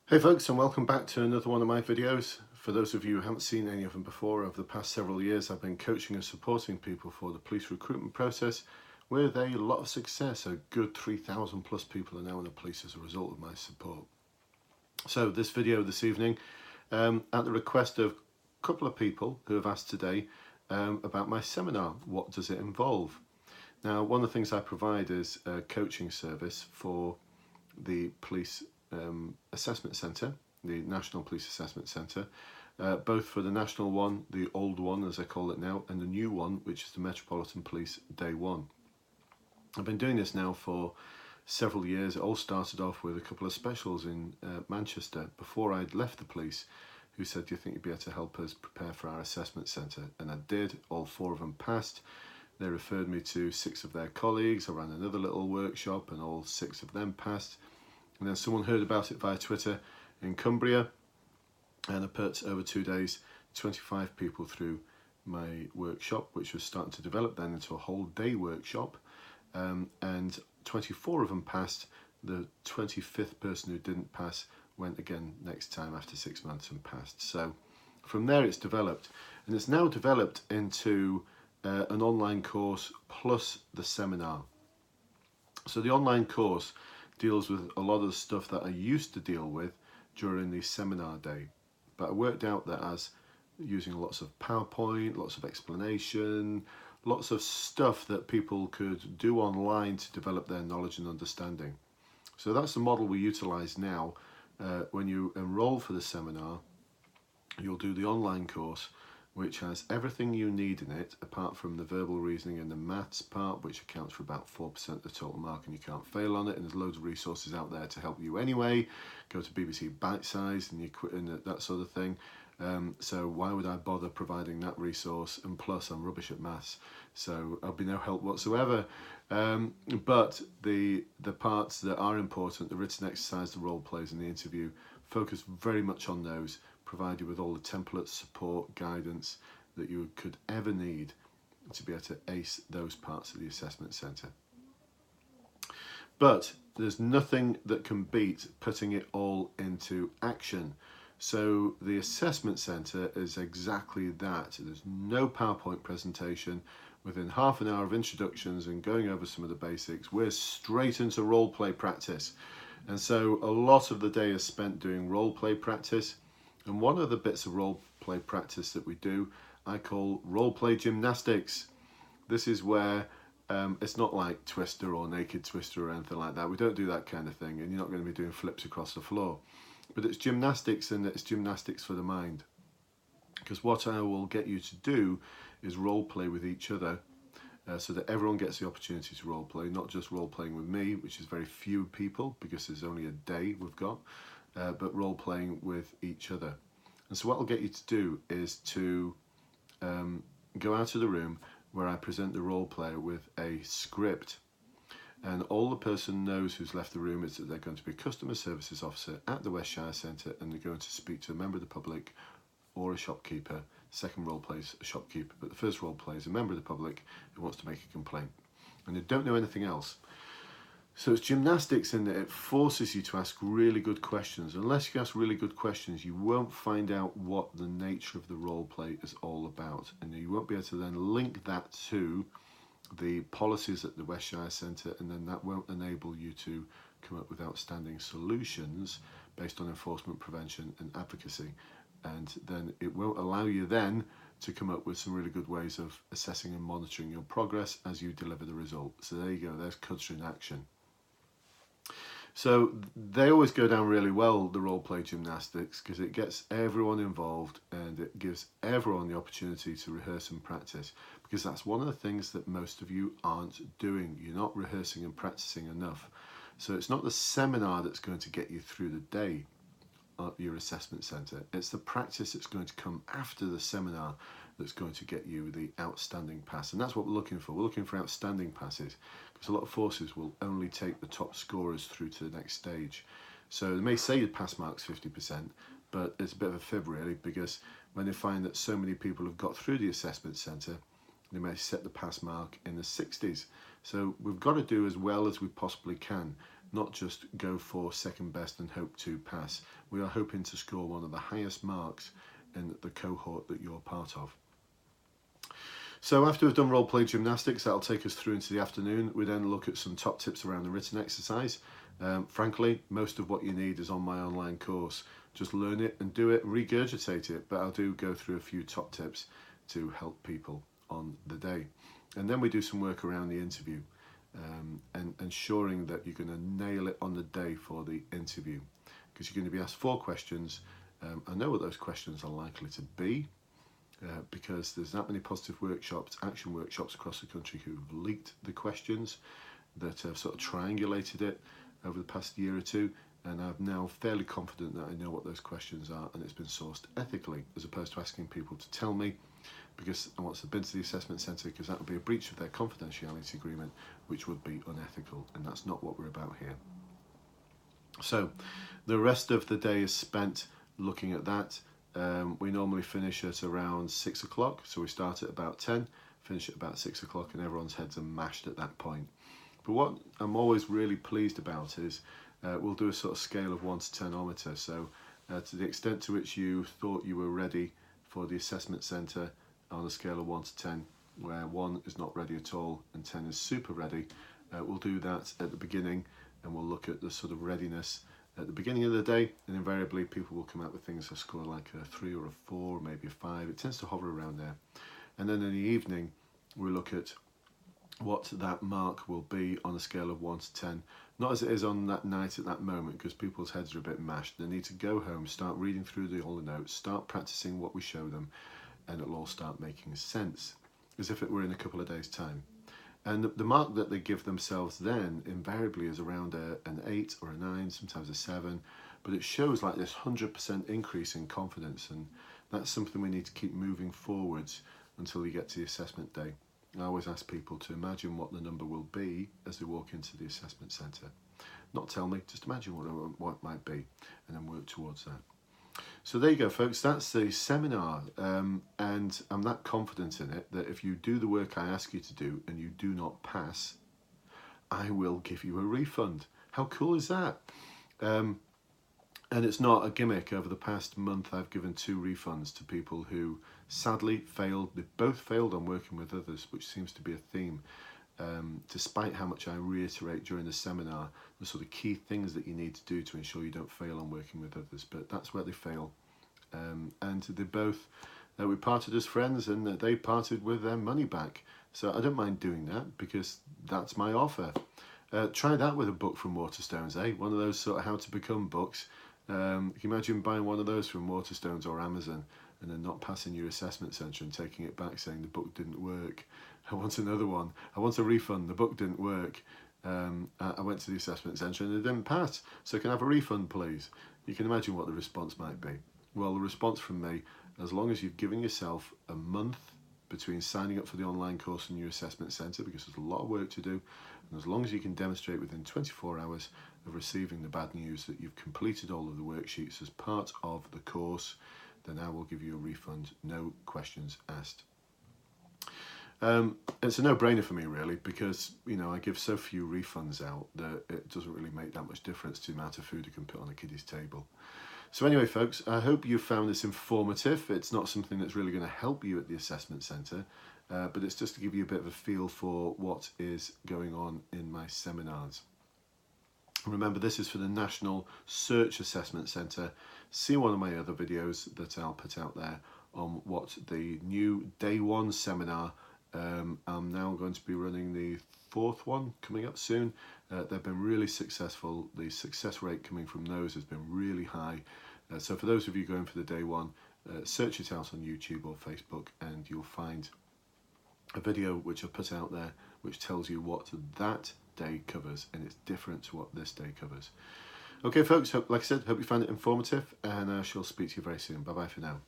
Hey folks, and welcome back to another one of my videos. For those of you who haven't seen any of them before, over the past several years I've been coaching and supporting people for the police recruitment process with a lot of success. A good 3,000 plus people are now in the police as a result of my support. So this video this evening, at the request of a couple of people who have asked today about my seminar, what does it involve? Now, one of the things I provide is a coaching service for the police assessment centre, the National Police Assessment Centre, both for the national one, the old one as I call it now, and the new one, which is the Metropolitan Police Day 1. I've been doing this now for several years. It all started off with a couple of specials in Manchester before I'd left the police, who said, do you think you'd be able to help us prepare for our assessment centre? And I did. All 4 of them passed. They referred me to 6 of their colleagues. I ran another little workshop and all 6 of them passed. And then someone heard about it via Twitter in Cumbria, and I put over 2 days 25 people through my workshop, which was starting to develop then into a whole day workshop, and 24 of them passed. The 25th person who didn't pass went again next time after 6 months and passed. So from there it's developed, and it's now developed into an online course plus the seminar. So the online course deals with a lot of the stuff that I used to deal with during the seminar day, but I worked out that as using lots of PowerPoint, lots of explanation, lots of stuff that people could do online to develop their knowledge and understanding. So that's the model we utilise now. When you enrol for the seminar, you'll do the online course, which has everything you need in it, apart from the verbal reasoning and the maths part, which accounts for about 4% of the total mark, and you can't fail on it. And there's loads of resources out there to help you anyway. Go to BBC Bitesize and you quit and that sort of thing. So why would I bother providing that resource? And plus, I'm rubbish at maths, so I'll be no help whatsoever. But the parts that are important, the written exercise, the role plays, and the interview, focus very much on those. Provide you with all the templates, support, guidance that you could ever need to be able to ace those parts of the assessment centre. But there's nothing that can beat putting it all into action. So the assessment centre is exactly that. There's no PowerPoint presentation. Within half an hour of introductions and going over some of the basics, we're straight into role play practice. And so a lot of the day is spent doing role play practice. And one of the bits of role play practice that we do, I call role play gymnastics. This is where it's not like Twister or Naked Twister or anything like that. We don't do that kind of thing, and you're not going to be doing flips across the floor. But it's gymnastics, and it's gymnastics for the mind. Because what I will get you to do is role play with each other, so that everyone gets the opportunity to role play, not just role playing with me, which is very few people because there's only a day we've got. But role playing with each other. And so what I'll get you to do is to go out of the room where I present the role player with a script, and all the person knows who's left the room is that they're going to be a customer services officer at the West Shire Centre, and they're going to speak to a member of the public or a shopkeeper. Second role play is a shopkeeper, but the first role play is a member of the public who wants to make a complaint, and they don't know anything else. So it's gymnastics in that it forces you to ask really good questions. Unless you ask really good questions, you won't find out what the nature of the role play is all about. And you won't be able to then link that to the policies at the West Shire Centre, and then that won't enable you to come up with outstanding solutions based on enforcement, prevention and advocacy. And then it won't allow you then to come up with some really good ways of assessing and monitoring your progress as you deliver the result. So there you go, there's culture in action. So they always go down really well, the role play gymnastics, because it gets everyone involved and it gives everyone the opportunity to rehearse and practice, because that's one of the things that most of you aren't doing. You're not rehearsing and practicing enough. So it's not the seminar that's going to get you through the day at your assessment centre. It's the practice that's going to come after the seminar that's going to get you the outstanding pass. And that's what we're looking for. We're looking for outstanding passes, because a lot of forces will only take the top scorers through to the next stage. So they may say the pass mark's 50%, but it's a bit of a fib really, because when they find that so many people have got through the assessment centre, they may set the pass mark in the 60s. So we've got to do as well as we possibly can. not just go for second best and hope to pass. We are hoping to score one of the highest marks in the cohort that you're part of. So after we've done role play gymnastics, that'll take us through into the afternoon. We then look at some top tips around the written exercise. Frankly, most of what you need is on my online course. Just learn it and do it, regurgitate it, but I'll do go through a few top tips to help people on the day. And then we do some work around the interview, and ensuring that you're going to nail it on the day for the interview, because you're going to be asked 4 questions. I know what those questions are likely to be, because there's that many positive workshops, action workshops across the country who've leaked the questions, that have sort of triangulated it over the past year or two, and I'm now fairly confident that I know what those questions are, and it's been sourced ethically, as opposed to asking people to tell me because I want to have been to the assessment centre, because that would be a breach of their confidentiality agreement, which would be unethical, and that's not what we're about here. So the rest of the day is spent looking at that. We normally finish at around 6 o'clock, so we start at about 10, finish at about 6 o'clock, and everyone's heads are mashed at that point. But what I'm always really pleased about is we'll do a sort of scale of 1 to 10-ometer. So to the extent to which you thought you were ready for the assessment centre on a scale of 1 to 10, where 1 is not ready at all and 10 is super ready, we'll do that at the beginning, and we'll look at the sort of readiness at the beginning of the day, and invariably people will come out with things that score like a 3 or a 4, maybe a 5. It tends to hover around there. And then in the evening we look at what that mark will be on a scale of 1 to 10, not as it is on that night at that moment, because people's heads are a bit mashed. They need to go home, start reading through all the notes, start practicing what we show them, and it'll all start making sense, as if it were in a couple of days' time. And the mark that they give themselves then invariably is around an 8 or a 9, sometimes a 7, but it shows like this 100% increase in confidence, and that's something we need to keep moving forwards until you get to the assessment day. I always ask people to imagine what the number will be as they walk into the assessment centre. Not tell me, just imagine what it might be, and then work towards that. So there you go, folks, that's the seminar, and I'm that confident in it that if you do the work I ask you to do and you do not pass, I will give you a refund. How cool is that? And it's not a gimmick. Over the past month I've given 2 refunds to people who sadly failed. They both failed on working with others, which seems to be a theme. Despite how much I reiterate during the seminar the sort of key things that you need to do to ensure you don't fail on working with others, but that's where they fail. And they both, we parted as friends, and they parted with their money back. So I don't mind doing that, because that's my offer. Try that with a book from Waterstones, eh? One of those sort of how to become books. Can you imagine buying one of those from Waterstones or Amazon and then not passing your assessment centre and taking it back saying the book didn't work? I want another one. I want a refund. The book didn't work. I went to the assessment centre and it didn't pass. So can I have a refund, please? You can imagine what the response might be. Well, the response from me, as long as you've given yourself a month between signing up for the online course and your assessment centre, because there's a lot of work to do, and as long as you can demonstrate within 24 hours of receiving the bad news that you've completed all of the worksheets as part of the course, then I will give you a refund, no questions asked. It's a no-brainer for me, really, because I give so few refunds out that it doesn't really make that much difference to the amount of food you can put on a kiddie's table. So anyway, folks, I hope you found this informative. It's not something that's really going to help you at the assessment centre, but it's just to give you a bit of a feel for what is going on in my seminars. Remember, this is for the National Search Assessment Centre. See one of my other videos that I'll put out there on what the new Day 1 seminar. I'm now going to be running the 4th one coming up soon. They've been really successful. The success rate coming from those has been really high. So for those of you going for the Day 1, search it out on YouTube or Facebook, and you'll find a video which I've put out there which tells you what that day covers, and it's different to what this day covers. Okay, folks, like I said, hope you found it informative, and I shall speak to you very soon. Bye bye for now.